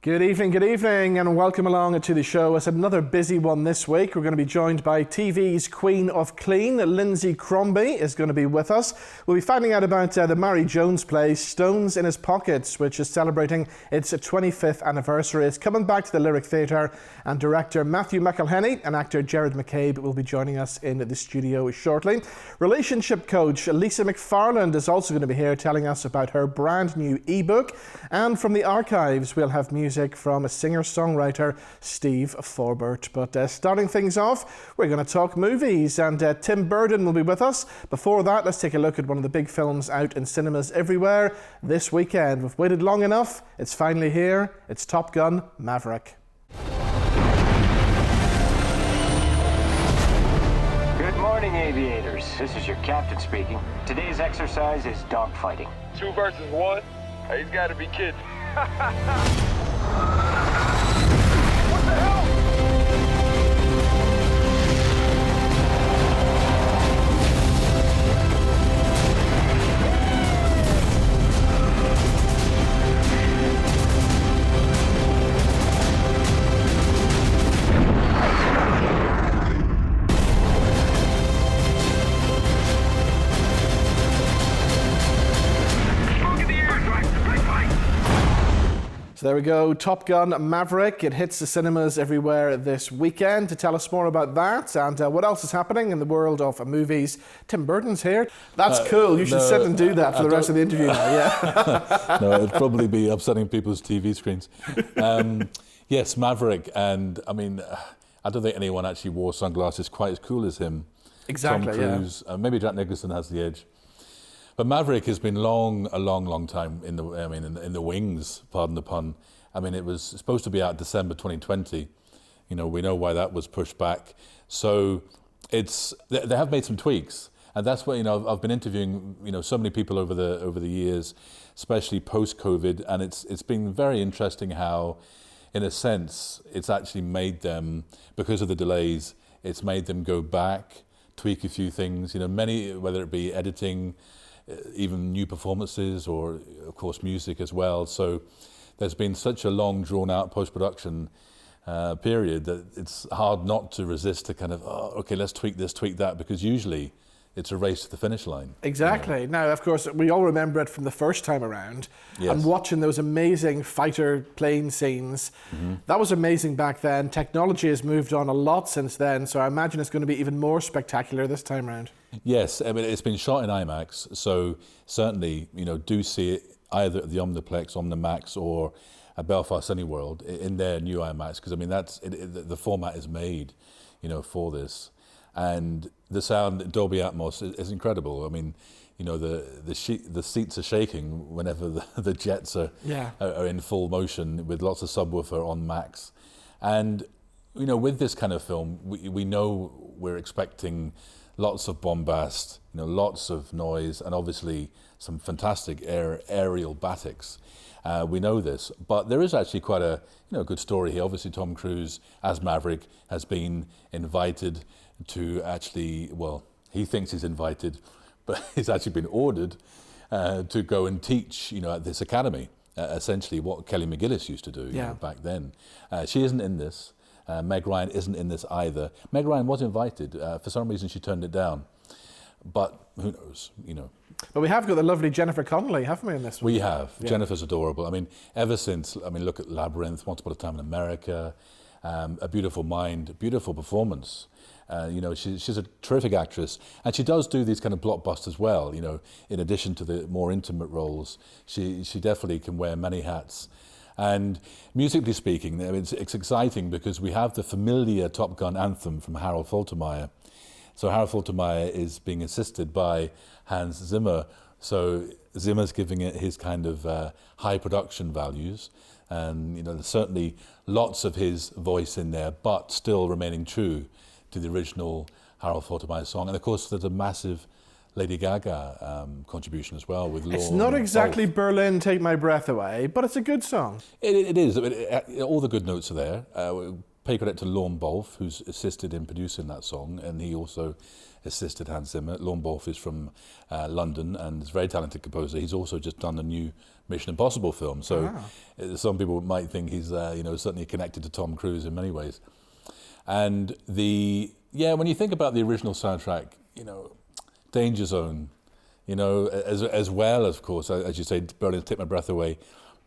Good evening, and welcome along to the show. It's another busy one this week. We're going to be joined by TV's Queen of Clean, Lynsey Crombie, is going to be with us. We'll be finding out about the Mary Jones play, Stones in His Pockets, which is celebrating its 25th anniversary. It's coming back to the Lyric Theatre, and director Matthew McElhinney and actor Gerard McCabe will be joining us in the studio shortly. Relationship coach Lisa McFarland is also going to be here telling us about her brand new ebook. And from the archives, we'll have music from a singer-songwriter, Steve Forbert. But starting things off, we're going to talk movies, and Tim Burton will be with us. Before that, let's take a look at one of the big films out in cinemas everywhere this weekend. We've waited long enough. It's finally here. It's Top Gun Maverick. Good morning, aviators. This is your captain speaking. Today's exercise is dogfighting. 2 versus 1? He's got to be kidding. What the hell? So there we go, Top Gun Maverick. It hits the cinemas everywhere this weekend. To tell us more about that and what else is happening in the world of movies, Tim Burton's here. That's cool. You should sit and do that for the rest of the interview now. Yeah. No, it'd probably be upsetting people's TV screens. Yes, Maverick, and I mean, I don't think anyone actually wore sunglasses quite as cool as him. Exactly. Tom Cruise, maybe Jack Nicholson has the edge. But Maverick has been a long time in the wings, pardon the pun. I mean, it was supposed to be out December 2020. You know, we know why that was pushed back. So they have made some tweaks, and that's what, you know, I've been interviewing, you know, so many people over the years, especially post-COVID, and it's been very interesting how, in a sense, it's actually made them, because of the delays, it's made them go back, tweak a few things. You know, many, whether it be editing, even new performances, or of course music as well. So there's been such a long drawn out post-production period that it's hard not to resist to kind of, okay, let's tweak this, tweak that, because usually it's a race to the finish line. Exactly. You know? Now, of course, we all remember it from the first time around. Yes. And watching those amazing fighter plane scenes. Mm-hmm. That was amazing back then. Technology has moved on a lot since then, so I imagine it's going to be even more spectacular this time around. Yes, I mean, it's been shot in IMAX, so certainly, you know, do see it either at the Omniplex, Omnimax, or at Belfast Cineworld in their new IMAX, because I mean, the format is made, you know, for this. And the sound, Dolby Atmos, is incredible. I mean, you know, the seats are shaking whenever the jets are in full motion, with lots of subwoofer on max. And, you know, with this kind of film, we know we're expecting lots of bombast, you know, lots of noise, and obviously some fantastic aerial batics. We know this, but there is actually quite a, you know, good story here. Obviously, Tom Cruise as Maverick has been invited to actually, well, he thinks he's invited, but he's actually been ordered to go and teach, you know, at this academy, essentially what Kelly McGillis used to do you know, back then. She isn't in this. Meg Ryan isn't in this either. Meg Ryan was invited. For some reason, she turned it down. But who knows, you know. But we have got the lovely Jennifer Connelly, haven't we, in this one? We have. Yeah. Jennifer's adorable. I mean, ever since, I mean, look at Labyrinth, Once Upon a Time in America, A Beautiful Mind, beautiful performance. You know, she's a terrific actress, and she does do these kind of blockbusters well. You know, in addition to the more intimate roles, she definitely can wear many hats. And musically speaking, I mean, it's exciting because we have the familiar Top Gun anthem from Harold Faltermeyer. So Harold Faltermeyer is being assisted by Hans Zimmer. So Zimmer's giving it his kind of high production values. And, you know, there's certainly lots of his voice in there, but still remaining true to the original Harold Faltermeyer song. And of course, there's a massive Lady Gaga contribution as well with Lorne. It's not exactly Berlin, Take My Breath Away, but it's a good song. It is. I mean, all the good notes are there. pay credit to Lorne Balfe, who's assisted in producing that song, and he also assisted Hans Zimmer. Lorne Balfe is from London and is a very talented composer. He's also just done a new Mission Impossible film, so some people might think he's certainly connected to Tom Cruise in many ways. And when you think about the original soundtrack, Danger Zone, as well, of course, as you say, Berlin's Take My Breath Away.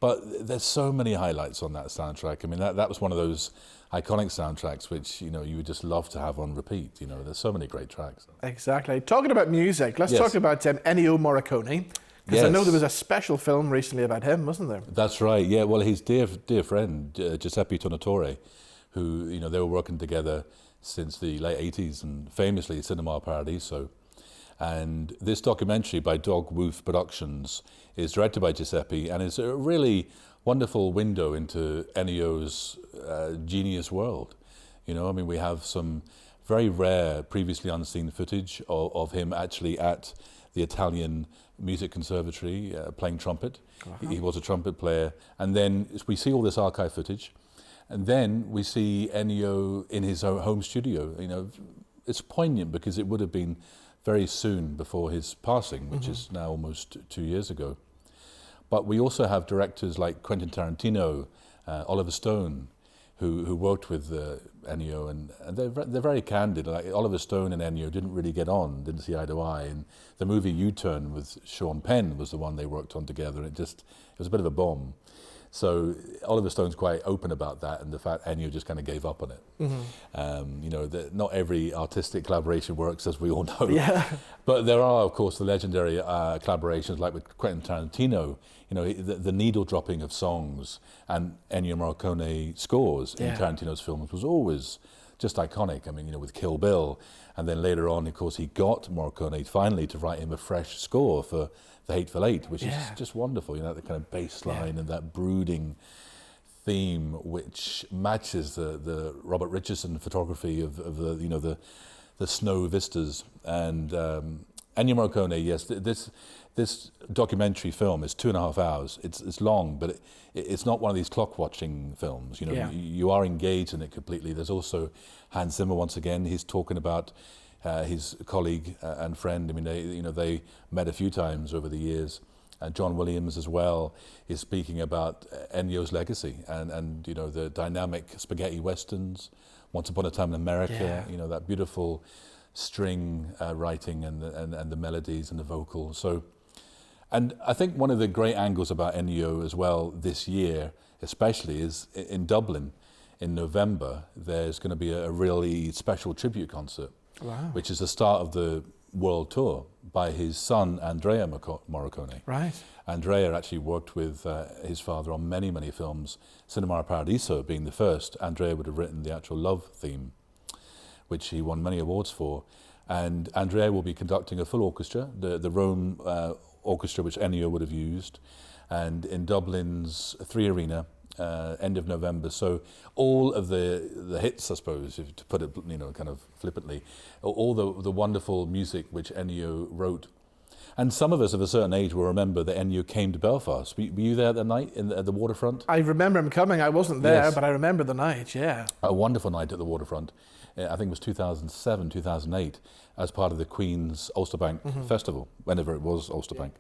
But there's so many highlights on that soundtrack. I mean, that was one of those iconic soundtracks which, you would just love to have on repeat. There's so many great tracks. Exactly. Talking about music, let's talk about Ennio Morricone. Because I know there was a special film recently about him, wasn't there? That's right, yeah. Well, his dear friend, Giuseppe Tornatore, who, they were working together since the late 80s and famously Cinema Paradiso. And this documentary by Dog Woof Productions is directed by Giuseppe and is a really wonderful window into Ennio's genius world. We have some very rare, previously unseen footage of him actually at the Italian Music Conservatory playing trumpet. He was a trumpet player. And then we see all this archive footage. And then we see Ennio in his home studio. It's poignant because it would have been very soon before his passing, which is now almost 2 years ago. But we also have directors like Quentin Tarantino, Oliver Stone, who worked with Ennio, and they're very candid. Like Oliver Stone and Ennio didn't really get on, didn't see eye to eye. And the movie U-Turn with Sean Penn was the one they worked on together. It was a bit of a bomb. So Oliver Stone's quite open about that and the fact Ennio just kind of gave up on it. Not every artistic collaboration works, as we all know. Yeah. But there are, of course, the legendary collaborations like with Quentin Tarantino, the needle dropping of songs and Ennio Morricone scores in Tarantino's films was always just iconic. I mean, with Kill Bill. And then later on, of course, he got Morricone finally to write him a fresh score for The Hateful Eight, which is just wonderful. That kind of bass line and that brooding theme, which matches the Robert Richardson photography of the snow vistas. And Ennio Morricone, yes, this documentary film is 2.5 hours. It's long, but it's not one of these clock watching films. You are engaged in it completely. There's also Hans Zimmer once again. He's talking about his colleague and friend. I mean, they met a few times over the years. And John Williams as well is speaking about Ennio's legacy and the dynamic spaghetti westerns, Once Upon a Time in America. That beautiful string writing and the melodies and the vocals. So, and I think one of the great angles about Ennio as well this year, especially, is in Dublin in November. There's going to be a really special tribute concert. Wow. Which is the start of the world tour by his son, Andrea Morricone. Right. Andrea actually worked with his father on many, many films, Cinema Paradiso being the first. Andrea would have written the actual love theme, which he won many awards for. And Andrea will be conducting a full orchestra, the Rome orchestra, which Ennio would have used, and in Dublin's 3 Arena, end of November. So all of the hits, I suppose, to put it kind of flippantly, all the wonderful music which Ennio wrote. And some of us of a certain age will remember that Ennio came to Belfast. Were you there that night at the waterfront? I remember him coming. I wasn't there, but I remember the night, yeah. A wonderful night at the waterfront. I think it was 2007, 2008, as part of the Queen's Ulsterbank Festival, whenever it was Ulsterbank.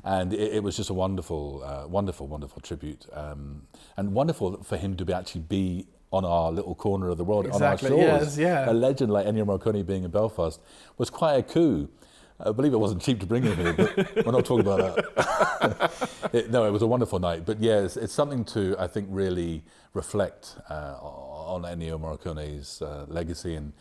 And it was just a wonderful, wonderful tribute. And wonderful for him to actually be on our little corner of the world, on our shores. A legend like Ennio Morricone being in Belfast was quite a coup. I believe it wasn't cheap to bring him here, but we're not talking about that. It was a wonderful night. But yeah, it's something to, I think, really reflect on Ennio Morricone's legacy, and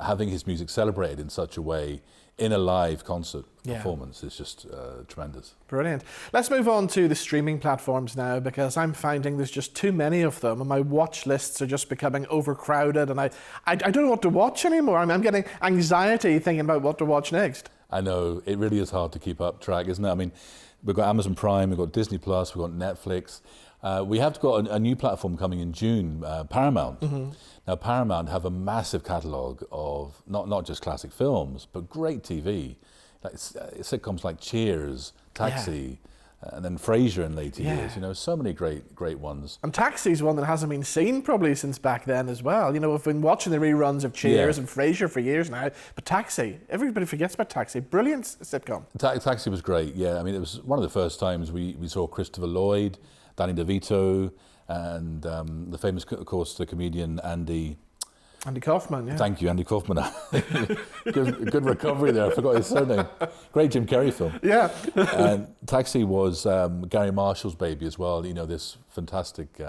having his music celebrated in such a way in a live concert performance is just tremendous. Brilliant. Let's move on to the streaming platforms now, because I'm finding there's just too many of them and my watch lists are just becoming overcrowded, and I don't know what to watch anymore. I'm getting anxiety thinking about what to watch next. I know, it really is hard to keep up track, isn't it? I mean, we've got Amazon Prime, we've got Disney Plus, we've got Netflix. We have got a new platform coming in June, Paramount. Now, Paramount have a massive catalogue of not just classic films, but great TV, like sitcoms like Cheers, Taxi, and then Frasier in later Yeah. years. You know, so many great ones. And Taxi's one that hasn't been seen probably since back then as well. You know, we've been watching the reruns of Cheers and Frasier for years now, but Taxi, everybody forgets about Taxi. Brilliant sitcom. Taxi was great, yeah. I mean, it was one of the first times we saw Christopher Lloyd, Danny DeVito, and the famous, of course, the comedian Andy Kaufman, yeah. Thank you, Andy Kaufman. good recovery there. I forgot his surname. Great Jim Carrey film. Yeah. And Taxi was Gary Marshall's baby as well. You know, this fantastic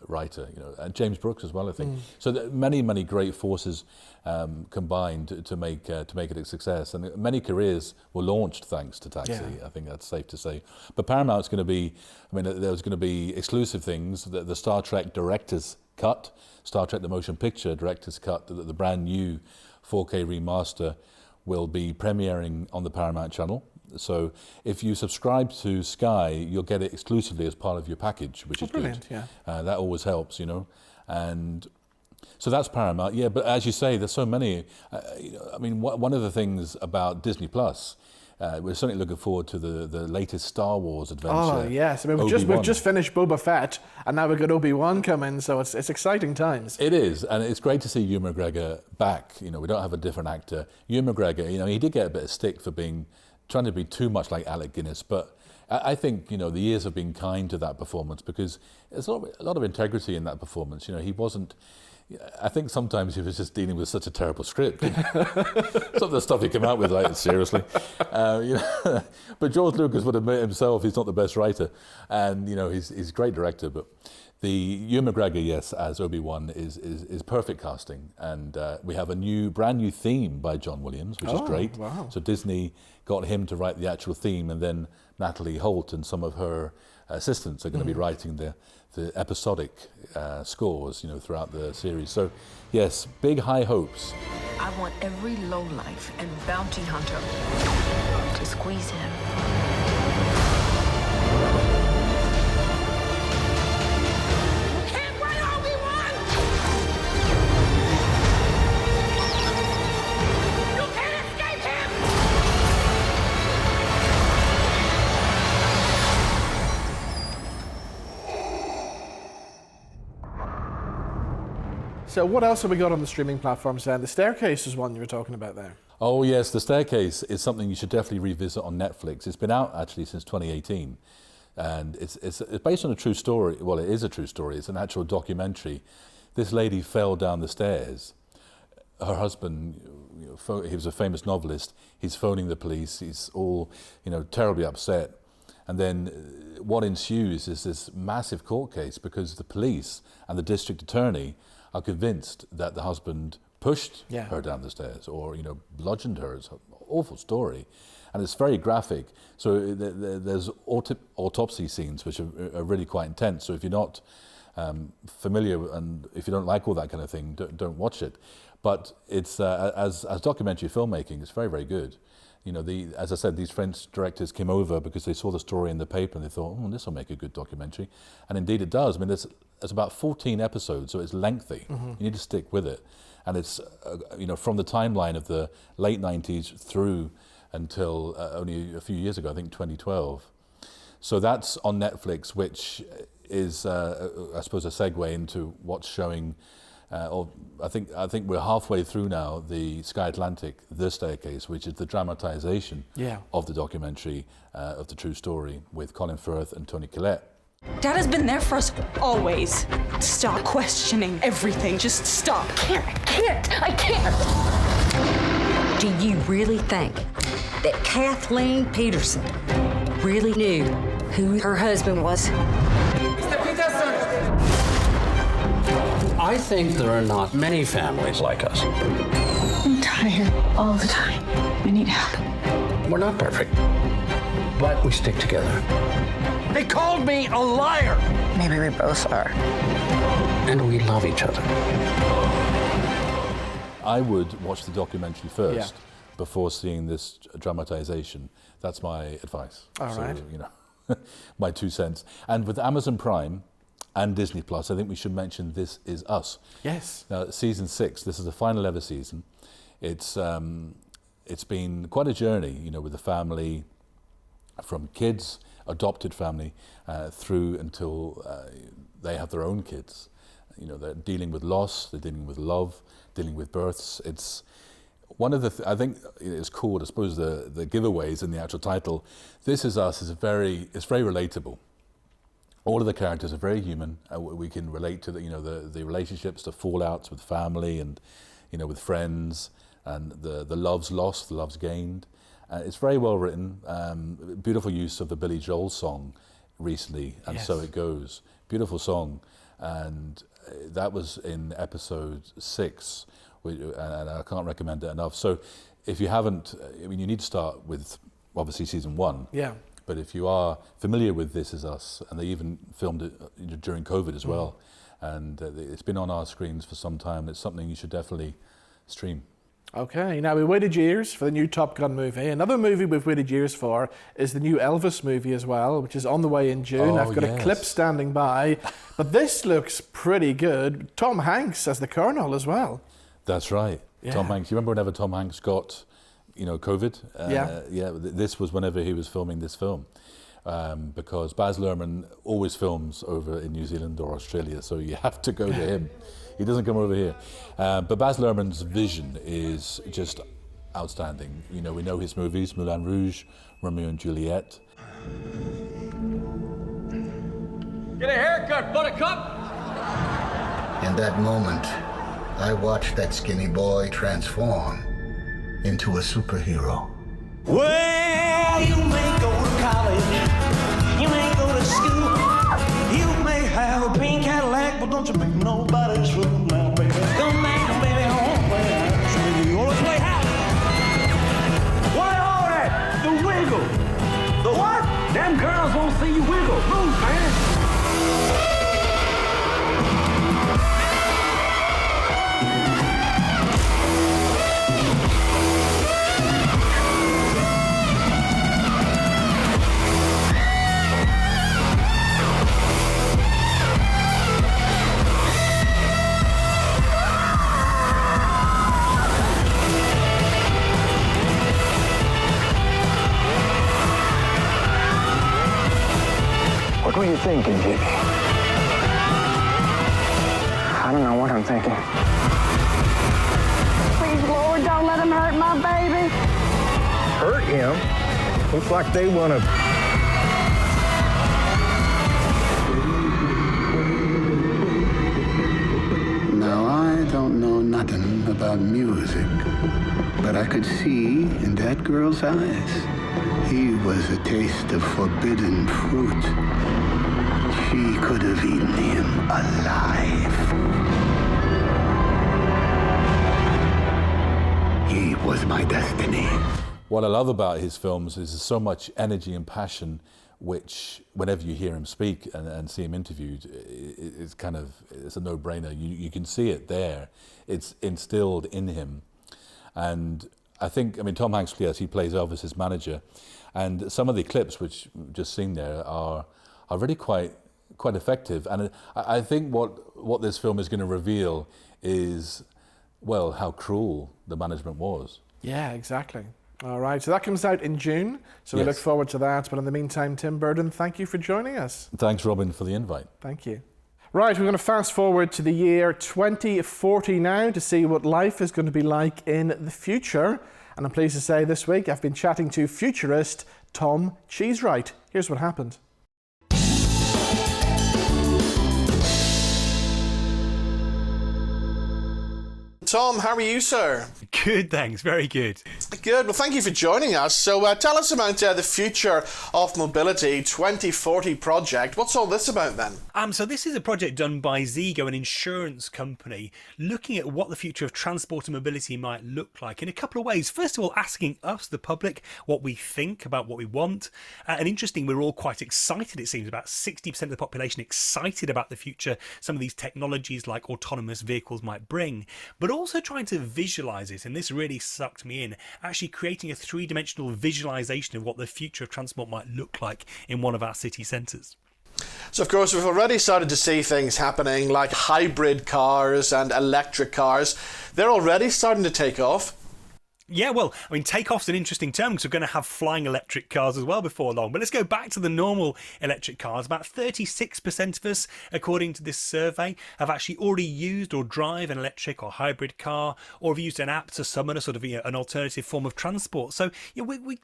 writer. You know, and James Brooks as well, I think. So many great forces combined to make it a success. And many careers were launched thanks to Taxi. Yeah. I think that's safe to say. But Paramount's going to be. I mean, there's going to be exclusive things. The Star Trek director's cut, Star Trek the Motion Picture director's cut, the brand new 4K remaster will be premiering on the Paramount channel. So if you subscribe to Sky, you'll get it exclusively as part of your package, which is brilliant, good. yeah. That always helps, you know. And so that's Paramount, yeah. But as you say, there's so many. You know, I mean, one of the things about Disney Plus, we're certainly looking forward to the latest Star Wars adventure. Oh, yes. I mean, we've just finished Boba Fett, and now we've got Obi-Wan coming, so it's exciting times. It is, and it's great to see Ewan McGregor back. You know, we don't have a different actor. Ewan McGregor, you know, he did get a bit of stick for trying to be too much like Alec Guinness, but I think, you know, the years have been kind to that performance because there's a lot of integrity in that performance. You know, he wasn't. I think sometimes he was just dealing with such a terrible script. Some of the stuff he came out with, like, seriously. You know, but George Lucas would admit himself he's not the best writer, and you know he's a great director. But the Ewan McGregor, yes, as Obi-Wan is perfect casting, and we have a brand new theme by John Williams, which is great. Wow. So Disney got him to write the actual theme, and then Natalie Holt and some of her assistants are going to be writing the episodic scores, you know, throughout the series. So, yes, big high hopes. I want every lowlife and bounty hunter to squeeze him. You can't run Obi-Wan! You can't escape him! So what else have we got on the streaming platforms then? The Staircase is one you were talking about there. Oh yes, The Staircase is something you should definitely revisit on Netflix. It's been out actually since 2018, and it's based on a true story. Well, it is a true story. It's an actual documentary. This lady fell down the stairs. Her husband, you know, he was a famous novelist. He's phoning the police. He's all, you know, terribly upset. And then what ensues is this massive court case because the police and the district attorney are convinced that the husband pushed her down the stairs or, you know, bludgeoned her. It's an awful story. And it's very graphic. So there's autopsy scenes which are really quite intense. So if you're not familiar and if you don't like all that kind of thing, don't watch it. But it's as documentary filmmaking, it's very, very good. You know, as I said, these French directors came over because they saw the story in the paper and they thought, oh, this will make a good documentary. And indeed it does. I mean, there's about 14 episodes, so it's lengthy. You need to stick with it. And it's, you know, from the timeline of the late 90s through until only a few years ago, I think 2012. So that's on Netflix, which is, I suppose, a segue into what's showing. I think we're halfway through now. The Sky Atlantic, The Staircase, which is the dramatisation of the documentary of the true story with Colin Firth and Toni Collette. Dad has been there for us always. Stop questioning everything. Just stop. I can't. Do you really think that Kathleen Peterson really knew who her husband was? I think there are not many families like us. I'm tired all the time. I need help. We're not perfect, but we stick together. They called me a liar! Maybe we both are. And we love each other. I would watch the documentary first before seeing this dramatization. That's my advice. All right. You know, my 2 cents. And with Amazon Prime and Disney Plus, I think we should mention This Is Us. Yes. Now, season 6. This is the final ever season. It's been quite a journey, you know, with the family, from kids adopted family through until they have their own kids. You know, they're dealing with loss, they're dealing with love, dealing with births. It's one of the I think it's called, I suppose, the giveaways in the actual title. This Is Us is very relatable. All of the characters are very human. We can relate to the relationships, the fallouts with family and with friends, and the loves lost, the loves gained. It's very well written. Beautiful use of the Billy Joel song recently, and Yes. So It Goes. Beautiful song, and that was in episode 6, and I can't recommend it enough. So if you haven't, I mean, you need to start with obviously season 1. Yeah. But if you are familiar with This Is Us, and they even filmed it during COVID as well, and it's been on our screens for some time, it's something you should definitely stream. Okay, now we waited years for the new Top Gun movie. Another movie we've waited years for is the new Elvis movie as well, which is on the way in June. I've got a clip standing by, but this looks pretty good. Tom Hanks as the Colonel as well. That's right. Yeah. Tom Hanks. You remember whenever Tom Hanks got, COVID? Yeah. This was whenever he was filming this film. Because Baz Luhrmann always films over in New Zealand or Australia, so you have to go to him. He doesn't come over here. But Baz Luhrmann's vision is just outstanding. We know his movies, Moulin Rouge, Romeo and Juliet. Get a haircut, buttercup! In that moment, I watched that skinny boy transform into a superhero. Well, you may go to college, you may go to school, you may have a pink Cadillac, but don't you make nobody's fool now, baby. Don't make a baby home play house, baby. You wanna play house? What all that? The wiggle. The what? Them girls won't see you wiggle. Move, man. What were you thinking, Jimmy? I don't know what I'm thinking. Please, Lord, don't let him hurt my baby. Hurt him? Looks like they want to... Now, I don't know nothing about music, but I could see in that girl's eyes he was a taste of forbidden fruit. She could have eaten him alive. He was my destiny. What I love about his films is there's so much energy and passion, which whenever you hear him speak and see him interviewed, it's a no-brainer. You can see it there. It's instilled in him. And I think, Tom Hanks, yes, he plays Elvis's manager. And some of the clips which we've just seen there are really quite effective. And I think what this film is going to reveal is, well, how cruel the management was. Yeah, exactly. All right, so that comes out in June, so we Yes. look forward to that. But in the meantime, Tim Burden, thank you for joining us. Thanks, Robin, for the invite. Thank you. Right, we're going to fast forward to the year 2040 now to see what life is going to be like in the future. And I'm pleased to say this week I've been chatting to Futurist Tom Cheesewright. Here's what happened. Tom, how are you, sir? Good, thanks. Very good. Good. Well, thank you for joining us. So tell us about the Future of Mobility 2040 project. What's all this about then? So this is a project done by Zego, an insurance company, looking at what the future of transport and mobility might look like in a couple of ways. First of all, asking us, the public, what we think about what we want. And interesting, we're all quite excited, it seems, about 60% of the population excited about the future some of these technologies like autonomous vehicles might bring. But also trying to visualize it, and this really sucked me in, actually creating a three-dimensional visualization of what the future of transport might look like in one of our city centres. So, of course, we've already started to see things happening like hybrid cars and electric cars. They're already starting to take off. Yeah, well, I mean, takeoff's an interesting term because we're going to have flying electric cars as well before long. But let's go back to the normal electric cars. About 36% of us, according to this survey, have actually already used or drive an electric or hybrid car, or have used an app to summon a sort of an alternative form of transport. So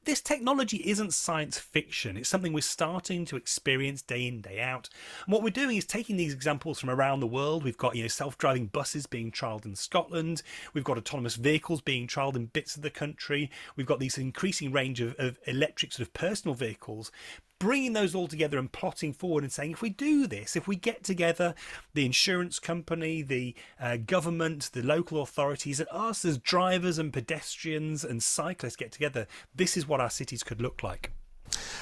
this technology isn't science fiction. It's something we're starting to experience day in, day out. And what we're doing is taking these examples from around the world. We've got self-driving buses being trialled in Scotland. We've got autonomous vehicles being trialled in bits of the country. We've got these increasing range of electric sort of personal vehicles, bringing those all together and plotting forward and saying, if we do this, if we get together the insurance company, the government, the local authorities, and us as drivers and pedestrians and cyclists get together, this is what our cities could look like.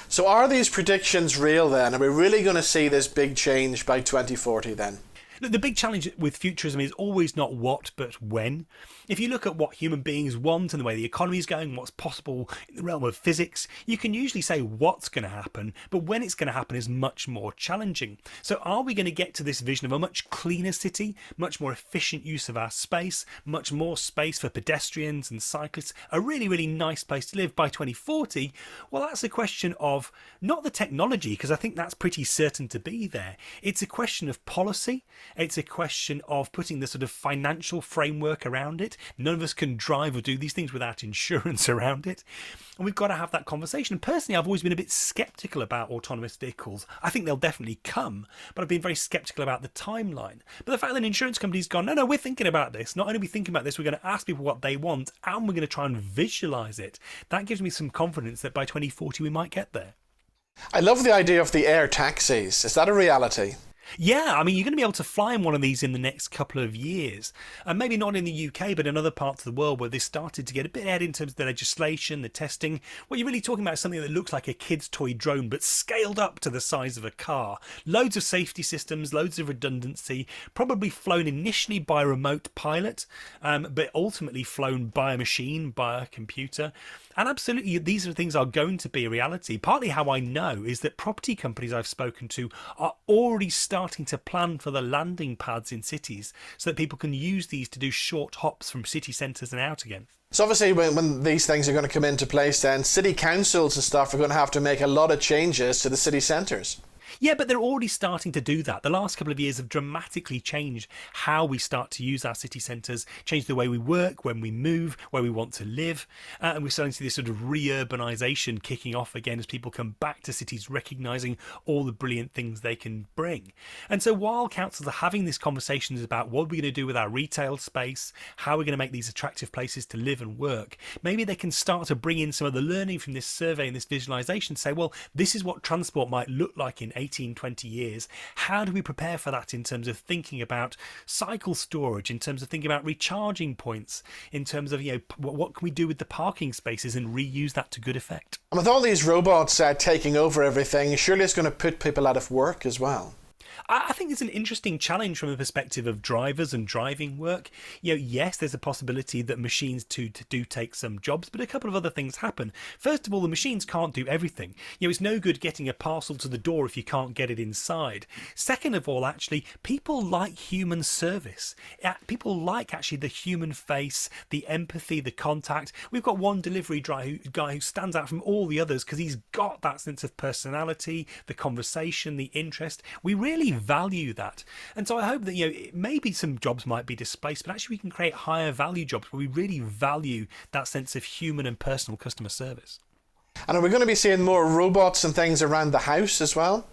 So are these predictions real then? Are we really going to see this big change by 2040 then? The big challenge with futurism is always not what, but when. If you look at what human beings want and the way the economy is going, what's possible in the realm of physics, you can usually say what's going to happen, but when it's going to happen is much more challenging. So are we going to get to this vision of a much cleaner city, much more efficient use of our space, much more space for pedestrians and cyclists, a really, really nice place to live by 2040? Well, that's a question of not the technology, because I think that's pretty certain to be there. It's a question of policy. It's a question of putting the sort of financial framework around it. None of us can drive or do these things without insurance around it. And we've got to have that conversation. And personally, I've always been a bit sceptical about autonomous vehicles. I think they'll definitely come, but I've been very sceptical about the timeline. But the fact that an insurance company's gone, no, we're thinking about this. Not only are we thinking about this, we're going to ask people what they want, and we're going to try and visualize it. That gives me some confidence that by 2040 we might get there. I love the idea of the air taxis. Is that a reality? Yeah, I mean, you're going to be able to fly in one of these in the next couple of years. And maybe not in the UK, but in other parts of the world where they started to get a bit ahead in terms of the legislation, the testing. What you're really talking about is something that looks like a kid's toy drone, but scaled up to the size of a car. Loads of safety systems, loads of redundancy, probably flown initially by a remote pilot, but ultimately flown by a machine, by a computer. And absolutely, these are things are going to be a reality. Partly how I know is that property companies I've spoken to are already starting to plan for the landing pads in cities so that people can use these to do short hops from city centres and out again. So obviously when these things are going to come into place then, city councils and stuff are going to have to make a lot of changes to the city centres. Yeah, but they're already starting to do that. The last couple of years have dramatically changed how we start to use our city centres, changed the way we work, when we move, where we want to live. And we're starting to see this sort of re-urbanisation kicking off again as people come back to cities, recognising all the brilliant things they can bring. And so while councils are having these conversations about what we're going to do with our retail space, how we're going to make these attractive places to live and work, maybe they can start to bring in some of the learning from this survey and this visualisation, say, well, this is what transport might look like in 18, 20 years. How do we prepare for that in terms of thinking about cycle storage, in terms of thinking about recharging points, in terms of, what can we do with the parking spaces and reuse that to good effect? And with all these robots taking over everything, surely it's going to put people out of work as well. I think it's an interesting challenge from the perspective of drivers and driving work. Yes, there's a possibility that machines do take some jobs, but a couple of other things happen. First of all, the machines can't do everything. It's no good getting a parcel to the door if you can't get it inside. Second of all, actually, people like human service. People like actually the human face, the empathy, the contact. We've got one delivery guy who stands out from all the others because he's got that sense of personality, the conversation, the interest. We really value that. And so I hope that, maybe some jobs might be displaced, but actually we can create higher value jobs where we really value that sense of human and personal customer service. And are we going to be seeing more robots and things around the house as well?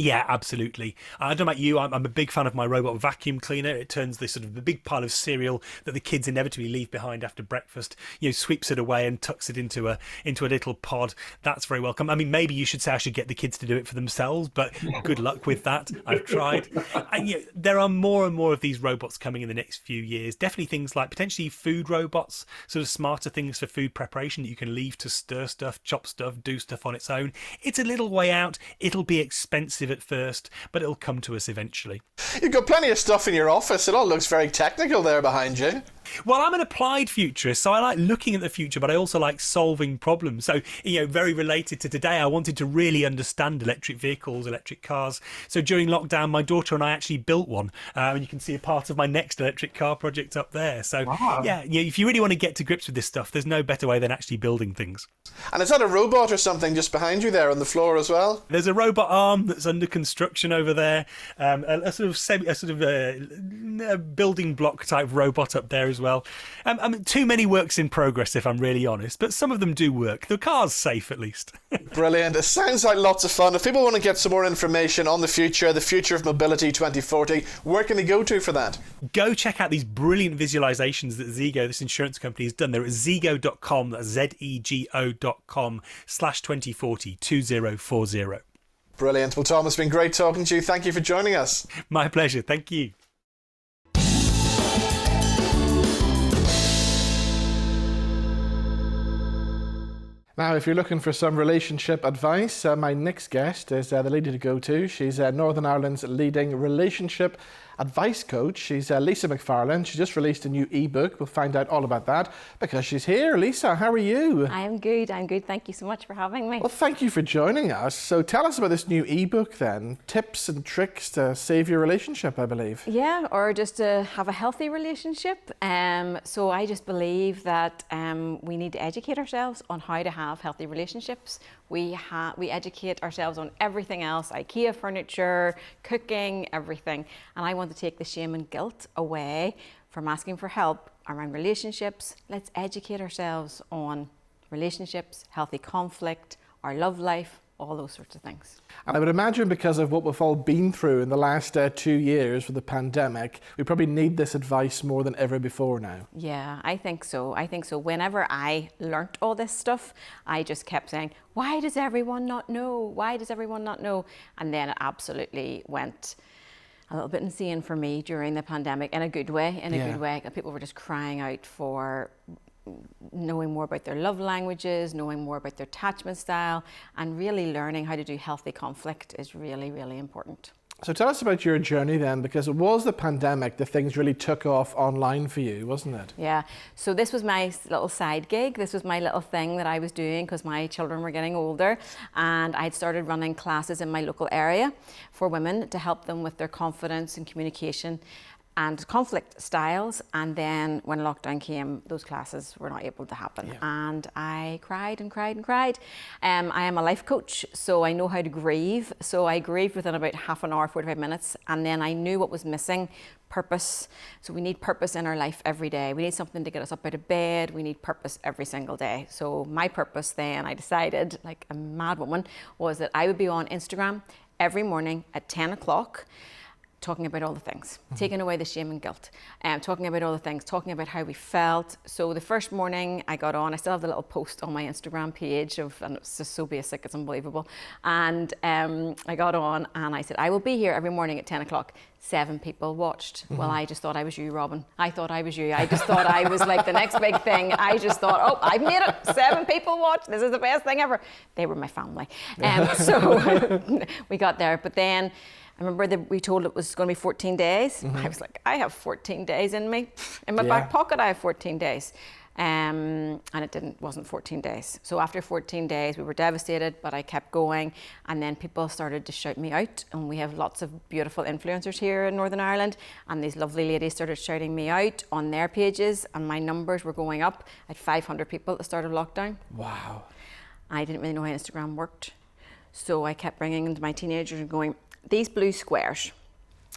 Yeah, absolutely. I don't know about you, I'm a big fan of my robot vacuum cleaner. It turns this sort of the big pile of cereal that the kids inevitably leave behind after breakfast, sweeps it away and tucks it into a little pod. That's very welcome. I mean, maybe you should say I should get the kids to do it for themselves, but good luck with that. I've tried. And there are more and more of these robots coming in the next few years. Definitely things like potentially food robots, sort of smarter things for food preparation that you can leave to stir stuff, chop stuff, do stuff on its own. It's a little way out. It'll be expensive at first, but it'll come to us eventually. You've got plenty of stuff in your office. It all looks very technical there behind you. Well, I'm an applied futurist, so I like looking at the future, but I also like solving problems. So, very related to today, I wanted to really understand electric vehicles, electric cars. So during lockdown, my daughter and I actually built one. And you can see a part of my next electric car project up there. So, wow. yeah, if you really want to get to grips with this stuff, there's no better way than actually building things. And is that a robot or something just behind you there on the floor as well? There's a robot arm that's under construction over there, a building block type robot up there as well. Too many works in progress, if I'm really honest, but some of them do work. The car's safe, at least. Brilliant. It sounds like lots of fun. If people want to get some more information on the future of mobility 2040, where can they go to for that? Go check out these brilliant visualizations that Zego, this insurance company, has done. They're at zego.com, that's zego.com/2040, 2040. Brilliant. Well, Tom, it's been great talking to you. Thank you for joining us. My pleasure. Thank you. Now, if you're looking for some relationship advice, my next guest is the lady to go to. She's Northern Ireland's leading relationship advice coach. She's Lisa McFarlane. She just released a new ebook. We'll find out all about that because she's here. Lisa, how are you? I'm good. Thank you so much for having me. Well, thank you for joining us. So tell us about this new ebook then. Tips and tricks to save your relationship, I believe. Yeah, or just to have a healthy relationship. So I just believe that we need to educate ourselves on how to have healthy relationships. We educate ourselves on everything else, IKEA furniture, cooking, everything. And I want to take the shame and guilt away from asking for help around relationships. Let's educate ourselves on relationships, healthy conflict, our love life, all those sorts of things. And I would imagine because of what we've all been through in the last 2 years with the pandemic, we probably need this advice more than ever before now. Yeah, I think so. Whenever I learnt all this stuff, I just kept saying, why does everyone not know? Why does everyone not know? And then it absolutely went a little bit insane for me during the pandemic, in a good way, good way. People were just crying out for knowing more about their love languages, knowing more about their attachment style, and really learning how to do healthy conflict is really, really important. So tell us about your journey then, because it was the pandemic that things really took off online for you, wasn't it? Yeah, so this was my little side gig. This was my little thing that I was doing because my children were getting older, and I'd started running classes in my local area for women to help them with their confidence and communication and conflict styles. And then when lockdown came, those classes were not able to happen. And I cried and cried and cried. I am a life coach, so I know how to grieve. So I grieved within about half an hour, 45 minutes. And then I knew what was missing, purpose. So we need purpose in our life every day. We need something to get us up out of bed. We need purpose every single day. So my purpose then, I decided, like a mad woman, was that I would be on Instagram every morning at 10 o'clock, talking about all the things, taking away the shame and guilt, talking about all the things, talking about how we felt. So the first morning I got on, I still have the little post on my Instagram page and it's just so basic, it's unbelievable. And I got on and I said, I will be here every morning at 10 o'clock. 7 people watched. Well, I just thought I was you, Robin. I thought I was you. I just thought I was like the next big thing. I just thought, oh, I've made it. 7 people watched. This is the best thing ever. They were my family. So we got there. But then I remember that we told it was going to be 14 days. I was like, I have 14 days in me. In my back pocket, I have 14 days. And it wasn't 14 days. So after 14 days, we were devastated, but I kept going. And then people started to shout me out. And we have lots of beautiful influencers here in Northern Ireland. And these lovely ladies started shouting me out on their pages. And my numbers were going up. I had 500 people at the start of lockdown. Wow. I didn't really know how Instagram worked. So I kept bringing into my teenagers and going, these blue squares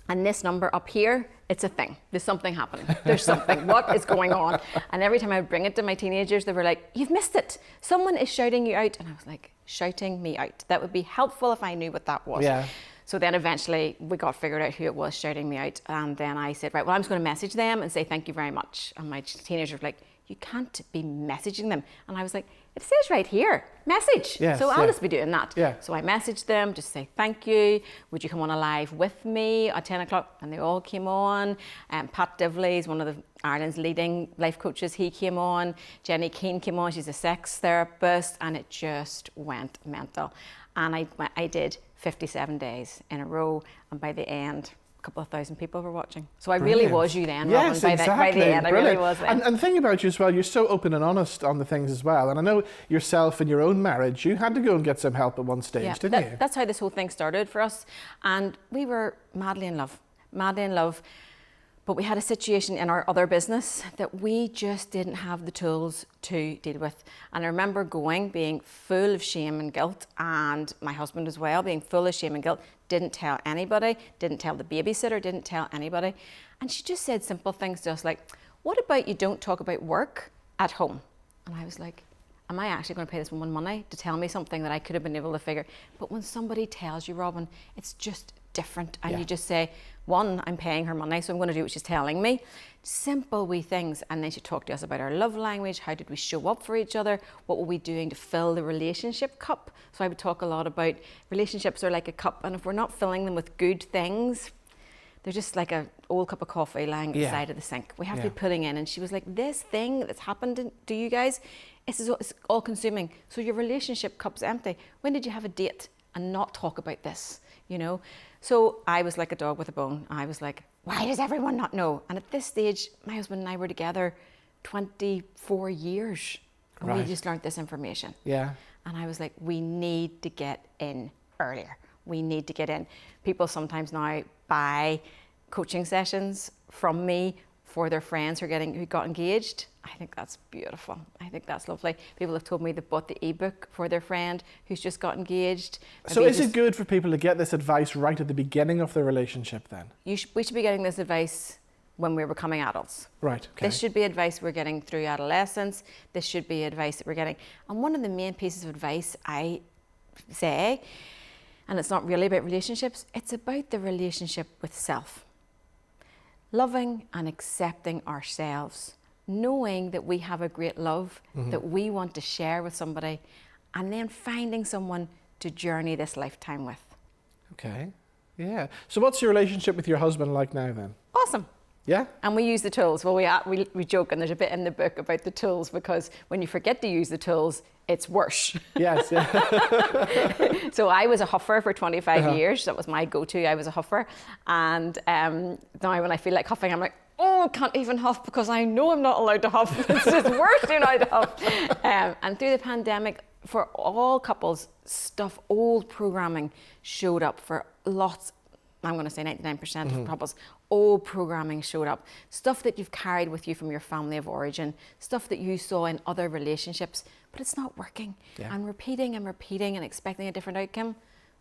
and this number up here, it's a thing. There's something happening. There's something. What is going on? And every time I would bring it to my teenagers, they were like, you've missed it. Someone is shouting you out. And I was like, shouting me out. That would be helpful if I knew what that was. Yeah. So then eventually we got figured out who it was shouting me out. And then I said, right, well, I'm just going to message them and say, thank you very much. And my teenagers were like, you can't be messaging them. And I was like, it says right here, message. Yes, so I'll just be doing that. Yeah. So I messaged them, just say thank you. Would you come on a live with me at 10 o'clock? And they all came on. Pat Divley is one of Ireland's leading life coaches. He came on. Jenny Keane came on. She's a sex therapist. And it just went mental. And I did 57 days in a row. And by the end, couple of thousand people were watching. So I really was you then, yes, Robin, exactly. by the end. Brilliant. I really was then. And think about you as well, you're so open and honest on the things as well. And I know yourself in your own marriage, you had to go and get some help at one stage, didn't you? That's how this whole thing started for us. And we were madly in love. But we had a situation in our other business that we just didn't have the tools to deal with. And I remember being full of shame and guilt, and my husband as well, being full of shame and guilt, didn't tell anybody, didn't tell the babysitter, didn't tell anybody. And she just said simple things to us like, what about you don't talk about work at home? And I was like, am I actually going to pay this woman money to tell me something that I could have been able to figure? But when somebody tells you, Robin, it's just different. And you just say, one, I'm paying her money, so I'm going to do what she's telling me. Simple wee things. And then she talked to us about our love language. How did we show up for each other? What were we doing to fill the relationship cup? So I would talk a lot about relationships are like a cup, and if we're not filling them with good things, they're just like an old cup of coffee lying at the side of the sink. We have to be putting in. And she was like, this thing that's happened to you guys, it's all consuming. So your relationship cup's empty. When did you have a date and not talk about this, you know? So I was like a dog with a bone. I was like, why does everyone not know? And at this stage, my husband and I were together 24 years. And we just learned this information. Yeah. And I was like, we need to get in earlier. We need to get in. People sometimes now buy coaching sessions from me for their friends who got engaged. I think that's beautiful. I think that's lovely. People have told me they bought the ebook for their friend who's just got engaged. So is it good for people to get this advice right at the beginning of their relationship then? We should be getting this advice when we're becoming adults. Right, okay. This should be advice we're getting through adolescence. This should be advice that we're getting. And one of the main pieces of advice I say, and it's not really about relationships, it's about the relationship with self. Loving and accepting ourselves, knowing that we have a great love that we want to share with somebody, and then finding someone to journey this lifetime with. Okay, yeah. So what's your relationship with your husband like now then? Awesome. Yeah? And we use the tools. Well, we joke, and there's a bit in the book about the tools, because when you forget to use the tools, it's worse. Yes, yeah. So I was a huffer for 25 years. That was my go-to. I was a huffer. And now when I feel like huffing, I'm like, oh, I can't even huff because I know I'm not allowed to huff. It's just worse than allowed to huff. And through the pandemic, for all couples, old programming showed up for lots. I'm going to say 99% of couples. Old programming showed up. Stuff that you've carried with you from your family of origin, stuff that you saw in other relationships, but it's not working. Yeah. And repeating and expecting a different outcome,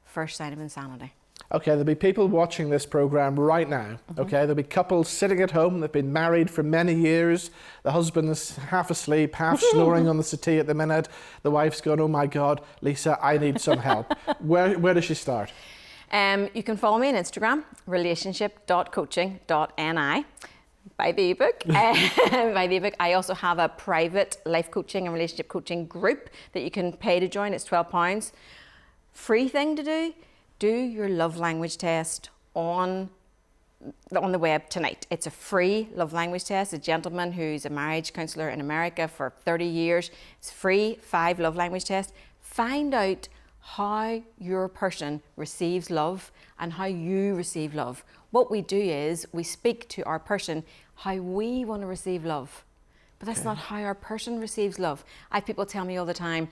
first sign of insanity. Okay, there'll be people watching this program right now. Okay, there'll be couples sitting at home. They've been married for many years. The husband is half asleep, half snoring on the settee at the minute. The wife's going, oh my God, Lisa, I need some help. Where does she start? You can follow me on Instagram, relationship.coaching.ni. Buy the ebook. Buy the ebook. I also have a private life coaching and relationship coaching group that you can pay to join. It's £12. Free thing to do. Do your love language test on the web tonight. It's a free love language test. A gentleman who's a marriage counsellor in America for 30 years. It's free, 5 love language tests. Find out how your person receives love and how you receive love. What we do is we speak to our person how we want to receive love, but that's not how our person receives love. I have people tell me all the time,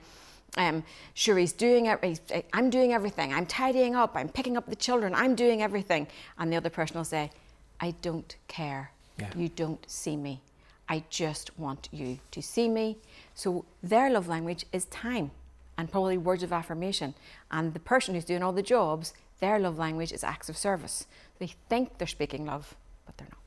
sure, I'm doing everything. I'm tidying up. I'm picking up the children. I'm doing everything. And the other person will say, I don't care. Yeah. You don't see me. I just want you to see me. So their love language is time and probably words of affirmation. And the person who's doing all the jobs, their love language is acts of service. They think they're speaking love, but they're not.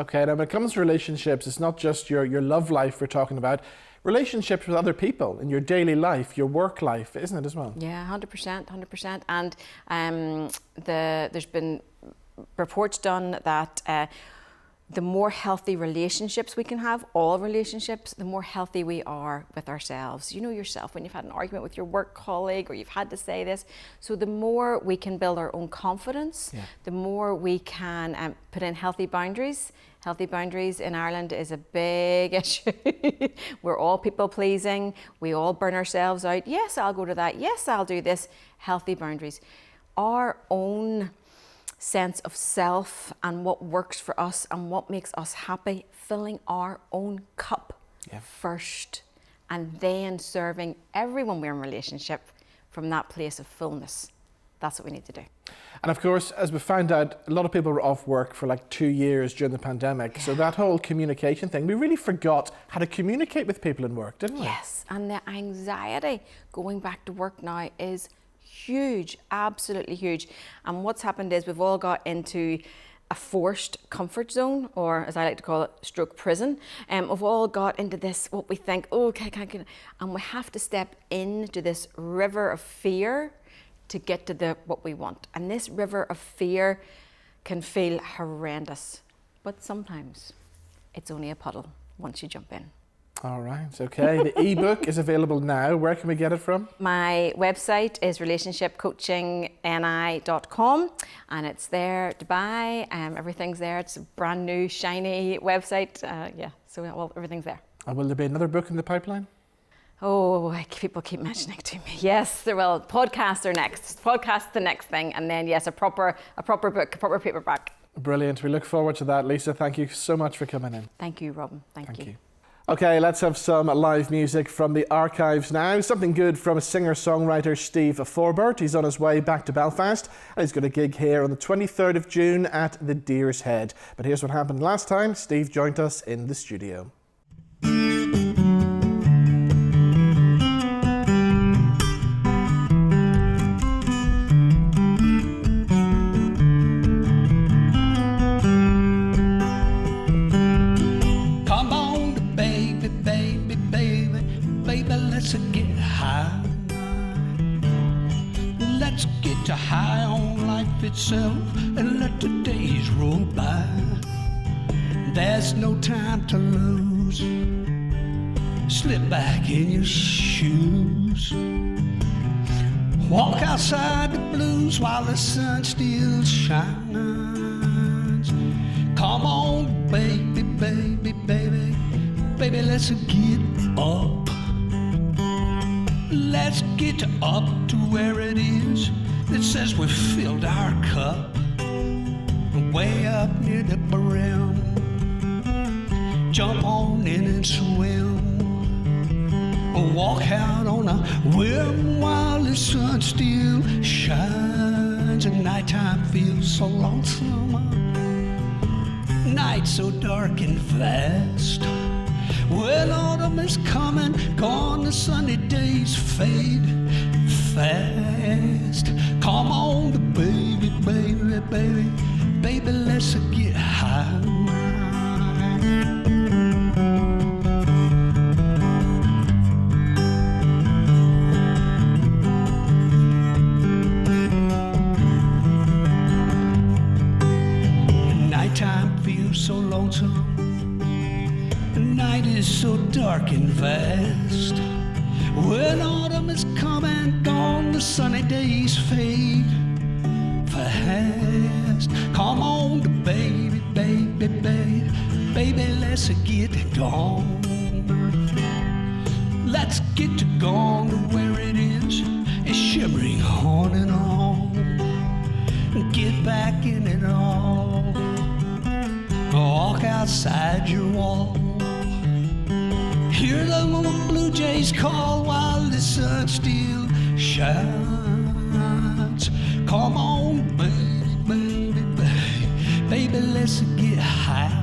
Okay, now when it comes to relationships, it's not just your love life we're talking about. Relationships with other people in your daily life, your work life, isn't it as well? Yeah, 100%. And there's been reports done that the more healthy relationships we can have, all relationships, the more healthy we are with ourselves. You know yourself when you've had an argument with your work colleague or you've had to say this. So the more we can build our own confidence, the more we can put in healthy boundaries. Healthy boundaries in Ireland is a big issue. We're all people pleasing. We all burn ourselves out. Yes, I'll go to that. Yes, I'll do this. Healthy boundaries. Our own sense of self and what works for us and what makes us happy, filling our own cup first, and then serving everyone we're in a relationship from that place of fullness. That's what we need to do. And of course, as we found out, a lot of people were off work for like 2 years during the pandemic. So that whole communication thing, we really forgot how to communicate with people in work, didn't we? Yes, and the anxiety going back to work now is huge, absolutely huge. And what's happened is we've all got into a forced comfort zone, or as I like to call it, stroke prison. We've all got into this, what we think, oh, okay, and we have to step into this river of fear to get to what we want. And this river of fear can feel horrendous, but sometimes it's only a puddle once you jump in. All right, okay. The ebook is available now. Where can we get it from? My website is relationshipcoachingni.com, and it's there to buy. Everything's there. It's a brand new, shiny website. So everything's there. And will there be another book in the pipeline? Oh, people keep mentioning to me. Yes, there will. Podcasts are next. Podcast the next thing, and then yes, a proper book, a proper paperback. Brilliant. We look forward to that. Lisa, thank you so much for coming in. Thank you, Robin. Thank you. Okay, let's have some live music from the archives now. Something good from singer-songwriter Steve Forbert. He's on his way back to Belfast, and he's got a gig here on the 23rd of June at the Deer's Head. But here's what happened last time. Steve joined us in the studio. Itself and let the days roll by. There's no time to lose. Slip back in your shoes. Walk outside the blues while the sun still shines. Come on, baby, baby, baby, baby, let's get up. Let's get up to where it is that says we've filled our cup, way up near the brim. Jump on in and swim, or walk out on a whim while the sun still shines and nighttime feels so lonesome. Night so dark and fast. When autumn is coming, gone the sunny days fade fast. Come on, baby, baby, baby, baby, let's get high. Nighttime feels so lonesome. Night is so dark and vast. When autumn is coming, gone the sunny days fade fast. Come on, baby, baby, baby, baby, let's get gone. Let's get to gone to where it is. It's shimmering on and on. Get back in it all. Walk outside your wall. Hear the blue jays call while the sun still shines. Come on, baby, baby, baby, baby, let's get high.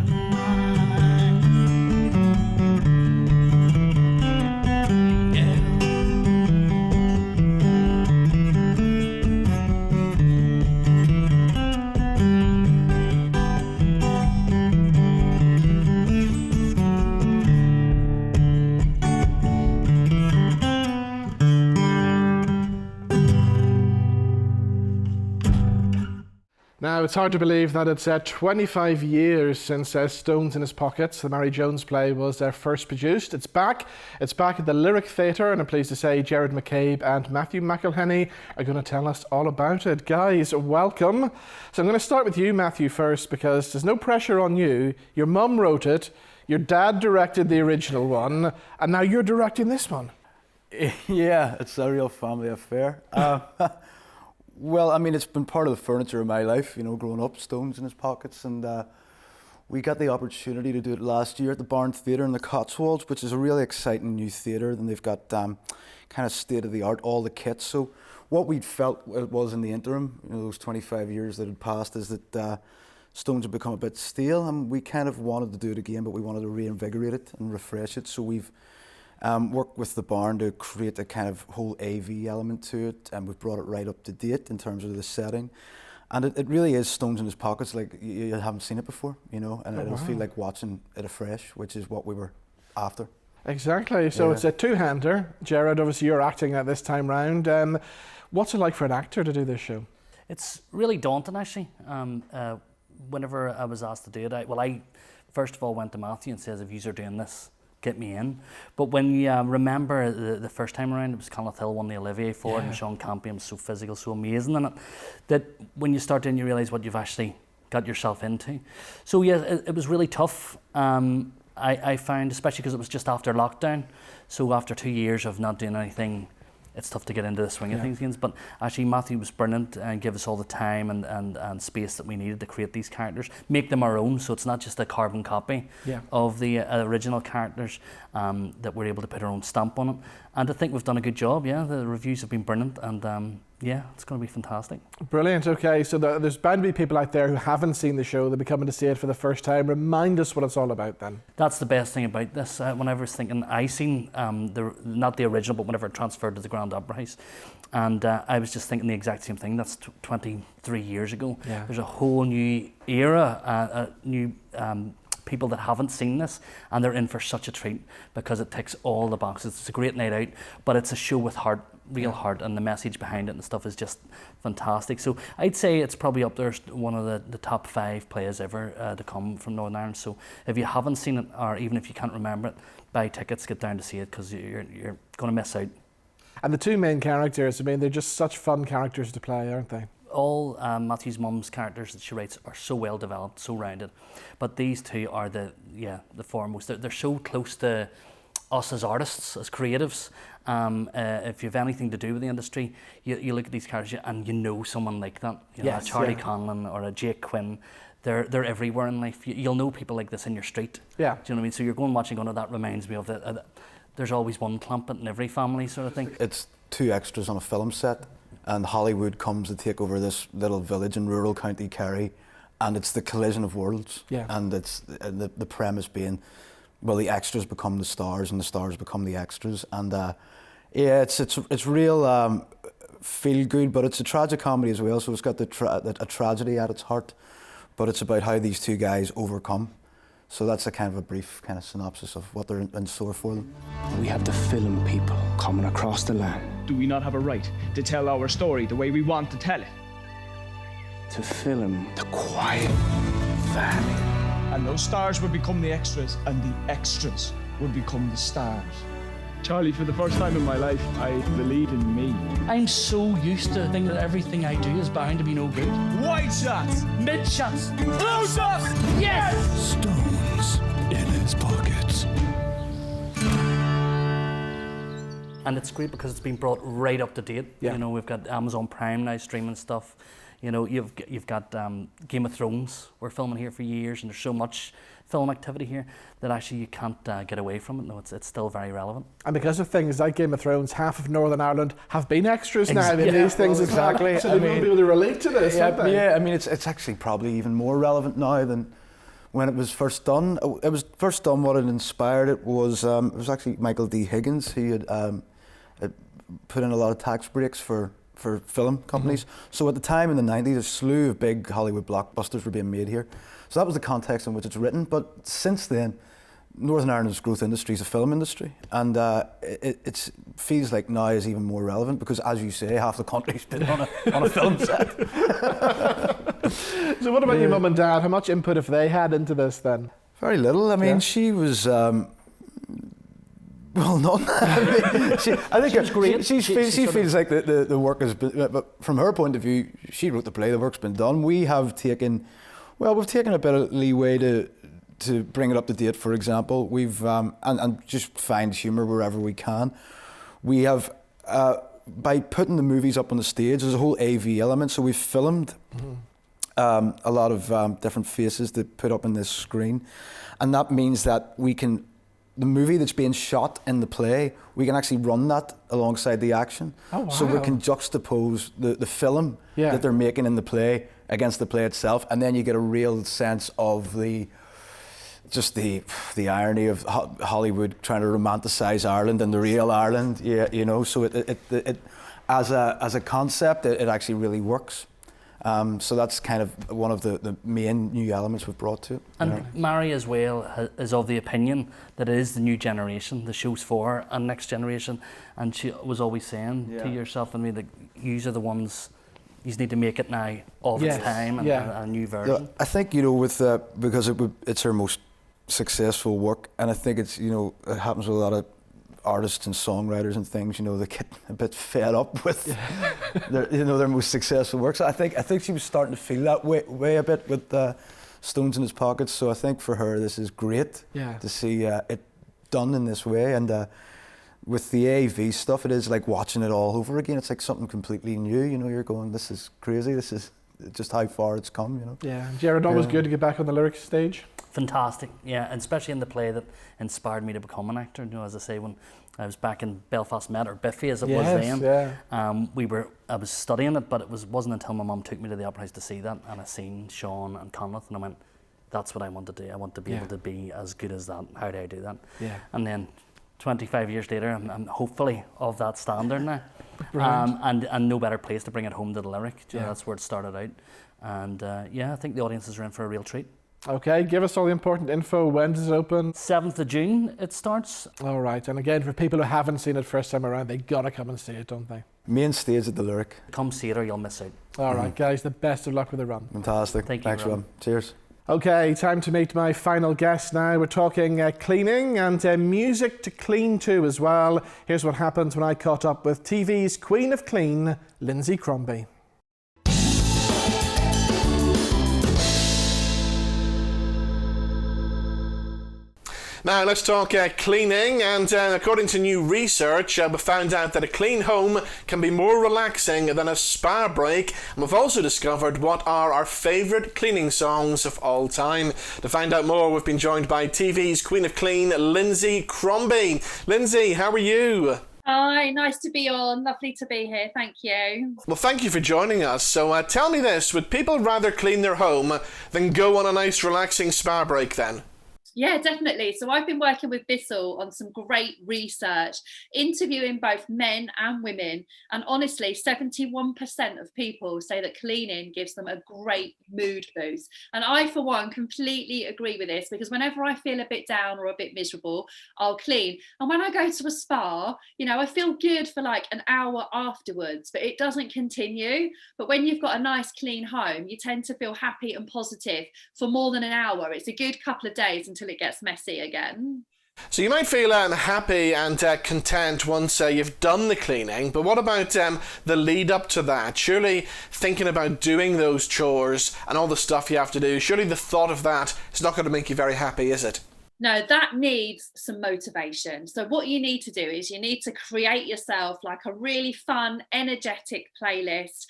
Now, it's hard to believe that it's 25 years since Stones in His Pockets, the Mary Jones play, was first produced. It's back. It's back at the Lyric Theatre, and I'm pleased to say Gerard McCabe and Matthew McElhinney are going to tell us all about it. Guys, welcome. So I'm going to start with you, Matthew, first, because there's no pressure on you. Your mum wrote it, your dad directed the original one, and now you're directing this one. Yeah, it's a real family affair. Well, I mean, it's been part of the furniture of my life, you know, growing up, Stones in his pockets, and we got the opportunity to do it last year at the Barn Theatre in the Cotswolds, which is a really exciting new theatre, and they've got kind of state-of-the-art, all the kits. So what we'd felt it was in the interim, you know, those 25 years that had passed, is that Stones had become a bit stale, and we kind of wanted to do it again, but we wanted to reinvigorate it and refresh it. So we've worked with the Barn to create a kind of whole AV element to it, and we've brought it right up to date in terms of the setting. And it really is Stones in his pockets, like you haven't seen it before, you know, and it'll feel like watching it afresh, which is what we were after. Exactly. So it's a two-hander. Gerard, obviously you're acting at this time round. What's it like for an actor to do this show? It's really daunting, actually. Whenever I was asked to do it, I first of all went to Matthew and says, if you're doing this, get me in. But when you remember the first time around, it was Kenneth Hill won the Olivier for it, and Sean Campion was so physical, so amazing in it, that when you start in, you realise what you've actually got yourself into. So yeah, it was really tough. I found, especially because it was just after lockdown, so after 2 years of not doing anything, it's tough to get into the swing of things again. But actually Matthew was brilliant and gave us all the time and space that we needed to create these characters, make them our own, so it's not just a carbon copy of the original characters, that we're able to put our own stamp on it. And I think we've done a good job. The reviews have been brilliant, and it's going to be fantastic. Brilliant. Okay, so there's bound to be people out there who haven't seen the show, they'll be coming to see it for the first time. Remind us what it's all about then. That's the best thing about this. When I was thinking, I seen not the original, but whenever it transferred to the Grand Opera House, and I was just thinking the exact same thing. That's 23 years ago. There's a whole new era, new people that haven't seen this, and they're in for such a treat because it ticks all the boxes. It's a great night out, but it's a show with heart, real heart, and the message behind it and stuff is just fantastic. So I'd say it's probably up there, one of the top 5 plays ever to come from Northern Ireland. So if you haven't seen it, or even if you can't remember it, buy tickets, get down to see it, because you're going to miss out. And the two main characters, I mean, they're just such fun characters to play, aren't they? All Matthew's mum's characters that she writes are so well developed, so rounded, but these two are the foremost. They're so close to us as artists, as creatives. If you have anything to do with the industry, you look at these characters and you know someone like that. You know, a Charlie Conlon or a Jake Quinn. They're everywhere in life. You'll know people like this in your street. Yeah. Do you know what I mean? So you're going watching, going, oh, that reminds me of that. There's always one Clampett in every family, sort of thing. It's 2 extras on a film set, and Hollywood comes to take over this little village in rural County Kerry, and it's the collision of worlds. And it's the premise being, well, the extras become the stars and the stars become the extras, and it's real feel good, but it's a tragic comedy as well, so it's got a tragedy at its heart, but it's about how these 2 guys overcome. So that's a kind of a brief kind of synopsis of what they're in store for them. We have to film people coming across the land. Do we not have a right to tell our story the way we want to tell it? To film the quiet valley. And those stars would become the extras, and the extras would become the stars. Charlie, for the first time in my life, I believe in me. I'm so used to thinking that everything I do is bound to be no good. Wide shots! Mid shots! Blue shots! Yes! Stones in his pockets. And it's great because it's been brought right up to date. You know, we've got Amazon Prime now streaming stuff. You know, you've got Game of Thrones. We're filming here for years, and there's so much film activity here that actually you can't get away from it. No, it's still very relevant. And because of things like Game of Thrones, half of Northern Ireland have been extras now in these things as well. So they will be able to relate to this, won't they? Yeah, I mean, it's actually probably even more relevant now than when it was first done. It was first done, what had inspired it was actually Michael D. Higgins. He had put in a lot of tax breaks for film companies. So at the time in the 90s, a slew of big Hollywood blockbusters were being made here. So that was the context in which it's written. But since then, Northern Ireland's growth industry is a film industry. And it feels like now is even more relevant because, as you say, half the country's been on a film set. So what about your mum and dad? How much input have they had into this then? Very little. I mean, she was... well, none. I think great. She feels like the work has been, but from her point of view, she wrote the play, the work's been done. We've taken a bit of leeway to bring it up to date, for example. We've, and just find humour wherever we can. We have by putting the movies up on the stage, there's a whole AV element. So we've filmed a lot of different faces to put up on this screen. And that means that the movie that's being shot in the play, we can actually run that alongside the action. Oh, wow. So we can juxtapose the film that they're making in the play against the play itself. And then you get a real sense of the irony of Hollywood trying to romanticize Ireland and the real Ireland, you know. So it as a concept, it actually really works. So that's kind of one of the main new elements we've brought to it. And Mary as well is of the opinion that it is the new generation, the show's for a next generation. And she was always saying to yourself and me that yous are the ones. You need to make it now of its time and a new version. I think, you know, with because it's her most successful work, and I think it's, you know, it happens with a lot of artists and songwriters and things, you know, they get a bit fed up with their most successful works. I think she was starting to feel that way a bit with Stones in His Pockets. So I think for her this is great to see it done in this way. And with the AV stuff, it is like watching it all over again. It's like something completely new. You know, you're going, this is crazy. This is just how far it's come. You know. Yeah, Gerard, always good to get back on the lyrics stage. Fantastic, yeah, and especially in the play that inspired me to become an actor. You know, as I say, when I was back in Belfast Met, or Biffy as it was then, I was studying it, but it wasn't until my mum took me to the Opera House to see that, and I seen Sean and Conleth, and I went, that's what I want to do. I want to be able to be as good as that. How do I do that? Yeah. And then 25 years later, I'm hopefully of that standard now. And no better place to bring it home to the lyric. You know, that's where it started out. And I think the audiences are in for a real treat. Okay, give us all the important info. When does it open? 7th of June it starts. All right, and again, for people who haven't seen it first time around, they gotta come and see it, don't they? Main stage at the Lyric. Come see it or you'll miss out. All right, guys, the best of luck with the run. Fantastic. Thanks, Rob. Cheers. Okay, time to meet my final guest now. We're talking cleaning and music to clean to as well. Here's what happened when I caught up with TV's Queen of Clean, Lynsey Crombie. Now let's talk cleaning, and according to new research, we found out that a clean home can be more relaxing than a spa break, and we've also discovered what are our favourite cleaning songs of all time. To find out more, we've been joined by TV's Queen of Clean, Lynsey Crombie. Lynsey, how are you? Hi, nice to be on. Lovely to be here. Thank you. Well, thank you for joining us. So tell me this, would people rather clean their home than go on a nice relaxing spa break then? Yeah, definitely. So I've been working with Bissell on some great research, interviewing both men and women. And honestly, 71% of people say that cleaning gives them a great mood boost. And I, for one, completely agree with this, because whenever I feel a bit down or a bit miserable, I'll clean. And when I go to a spa, you know, I feel good for like an hour afterwards, but it doesn't continue. But when you've got a nice clean home, you tend to feel happy and positive for more than an hour. It's a good couple of days until it gets messy again. So you might feel happy and content once you've done the cleaning, but what about the lead up to that? Surely thinking about doing those chores and all the stuff you have to do, surely the thought of that is not going to make you very happy, is it? No, that needs some motivation. So what you need to do is you need to create yourself like a really fun, energetic playlist,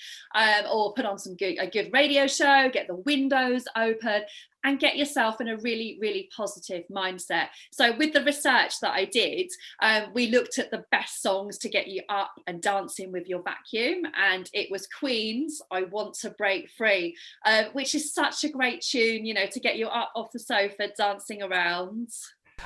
or put on a good radio show, get the windows open, and get yourself in a really, really positive mindset. So with the research that I did, we looked at the best songs to get you up and dancing with your vacuum. And it was Queen's I Want to Break Free, which is such a great tune, you know, to get you up off the sofa, dancing around.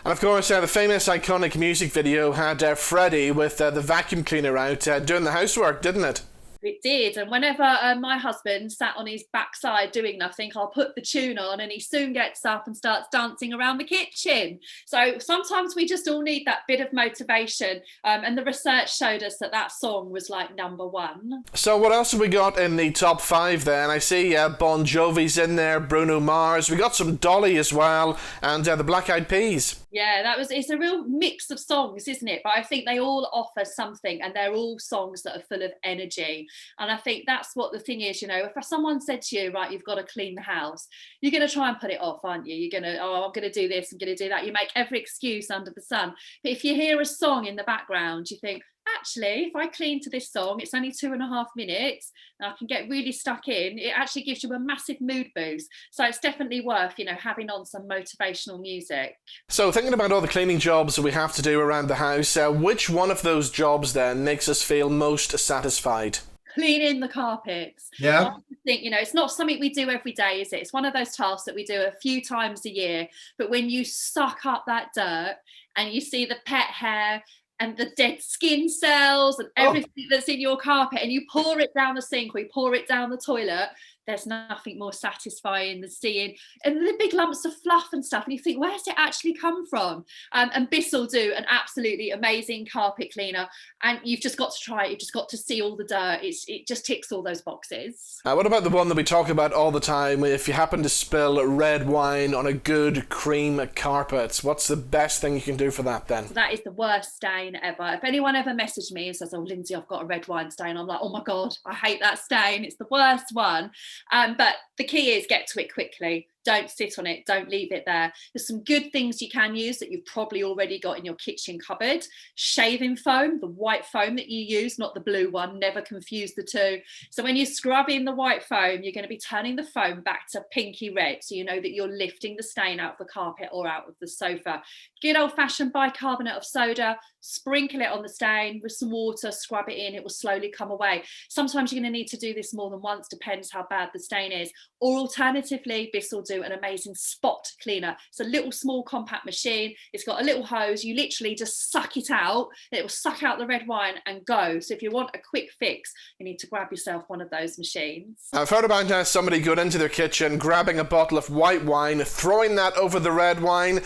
And of course, the famous iconic music video had Freddie with the vacuum cleaner out doing the housework, didn't it? It did, and whenever my husband sat on his backside doing nothing, I'll put the tune on and he soon gets up and starts dancing around the kitchen. So sometimes we just all need that bit of motivation, and the research showed us that that song was like #1. So what else have we got in the top 5 then? I see Bon Jovi's in there, Bruno Mars, we got some Dolly as well, and the Black Eyed Peas. Yeah, it's a real mix of songs, isn't it? But I think they all offer something, and they're all songs that are full of energy. And I think that's what the thing is, you know, if someone said to you, right, you've got to clean the house, you're going to try and put it off, aren't you? You're going to, I'm going to do this, I'm going to do that. You make every excuse under the sun. But if you hear a song in the background, you think, actually, if I clean to this song, it's only 2.5 minutes, and I can get really stuck in. It actually gives you a massive mood boost. So it's definitely worth, having on some motivational music. So thinking about all the cleaning jobs that we have to do around the house, which one of those jobs then makes us feel most satisfied? Cleaning the carpets. Yeah. I think, it's not something we do every day, is it? It's one of those tasks that we do a few times a year. But when you suck up that dirt and you see the pet hair and the dead skin cells and everything that's in your carpet, and you pour it down the sink or you pour it down the toilet, there's nothing more satisfying than seeing and the big lumps of fluff and stuff, and you think, where's it actually come from? And Bissell do an absolutely amazing carpet cleaner, and you've just got to try it. You've just got to see all the dirt. It just ticks all those boxes. What about the one that we talk about all the time? If you happen to spill red wine on a good cream carpet, what's the best thing you can do for that then? So that is the worst stain ever. If anyone ever messaged me and says, oh, Lynsey, I've got a red wine stain, I'm like, oh my God, I hate that stain. It's the worst one. But the key is get to it quickly. Don't sit on it. Don't leave it there. There's some good things you can use that you've probably already got in your kitchen cupboard. Shaving foam, the white foam that you use, not the blue one. Never confuse the two. So when you scrub in the white foam, you're going to be turning the foam back to pinky red. So you know that you're lifting the stain out of the carpet or out of the sofa. Good old-fashioned bicarbonate of soda. Sprinkle it on the stain with some water, scrub it in. It will slowly come away. Sometimes you're going to need to do this more than once, depends how bad the stain is. Or alternatively, Bissell do an amazing spot cleaner. It's a little small compact machine. It's got a little hose. You literally just suck it out. It will suck out the red wine and go. So if you want a quick fix, you need to grab yourself one of those machines. I've heard about somebody going into their kitchen, grabbing a bottle of white wine, throwing that over the red wine.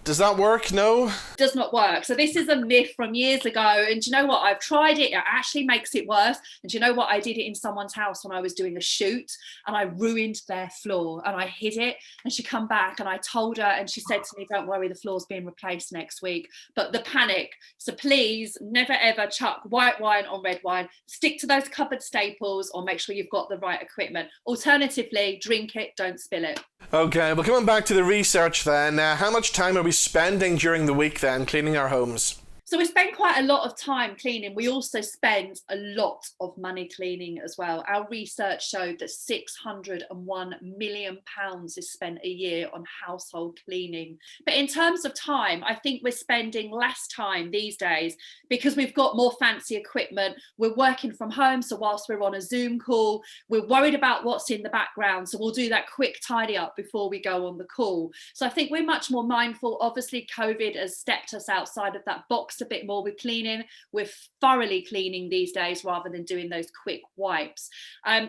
Does that work? No? Does not work. So this is a myth from years ago. And do you know what? I've tried it. It actually makes it worse. And do you know what? I did it in someone's house when I was doing a shoot, and I ruined their floor, and I hid it. And she come back and I told her, and she said to me, don't worry, the floor's being replaced next week. But the panic. So please never ever chuck white wine on red wine. Stick to those cupboard staples, or make sure you've got the right equipment. Alternatively, drink it, don't spill it. Okay, well, coming back to the research then, how much time are we spending during the week then cleaning our homes? So we spend quite a lot of time cleaning. We also spend a lot of money cleaning as well. Our research showed that £601 million is spent a year on household cleaning. But in terms of time, I think we're spending less time these days because we've got more fancy equipment. We're working from home, so whilst we're on a Zoom call, we're worried about what's in the background. So we'll do that quick tidy up before we go on the call. So I think we're much more mindful. Obviously, COVID has stepped us outside of that box a bit more with cleaning. We're thoroughly cleaning these days rather than doing those quick wipes.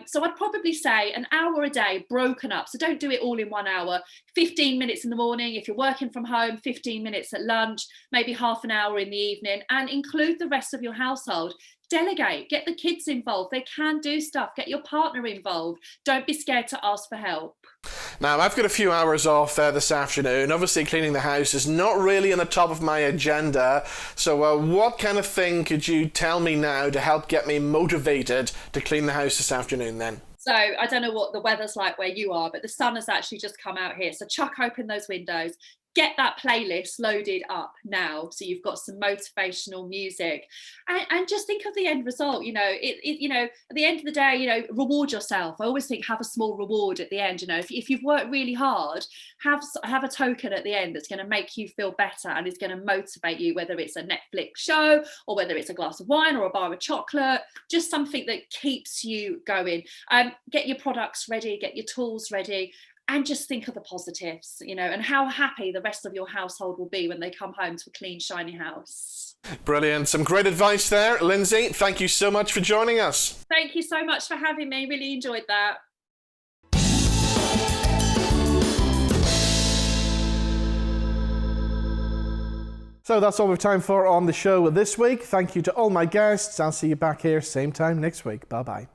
So I'd probably say an hour a day broken up. So don't do it all in 1 hour. 15 minutes in the morning if you're working from home, 15 minutes at lunch, maybe half an hour in the evening, and include the rest of your household. Delegate, get the kids involved. They can do stuff. Get your partner involved. Don't be scared to ask for help. Now, I've got a few hours off this afternoon. Obviously, cleaning the house is not really on the top of my agenda. So what kind of thing could you tell me now to help get me motivated to clean the house this afternoon then? So I don't know what the weather's like where you are, but the sun has actually just come out here. So chuck open those windows. Get that playlist loaded up now, so you've got some motivational music, and just think of the end result. You know, at the end of the day, reward yourself. I always think have a small reward at the end. If you've worked really hard, have a token at the end that's going to make you feel better and is going to motivate you. Whether it's a Netflix show or whether it's a glass of wine or a bar of chocolate, just something that keeps you going. Get your products ready, get your tools ready. And just think of the positives, and how happy the rest of your household will be when they come home to a clean, shiny house. Brilliant. Some great advice there. Lynsey, thank you so much for joining us. Thank you so much for having me. Really enjoyed that. So that's all we've time for on the show this week. Thank you to all my guests. I'll see you back here same time next week. Bye-bye.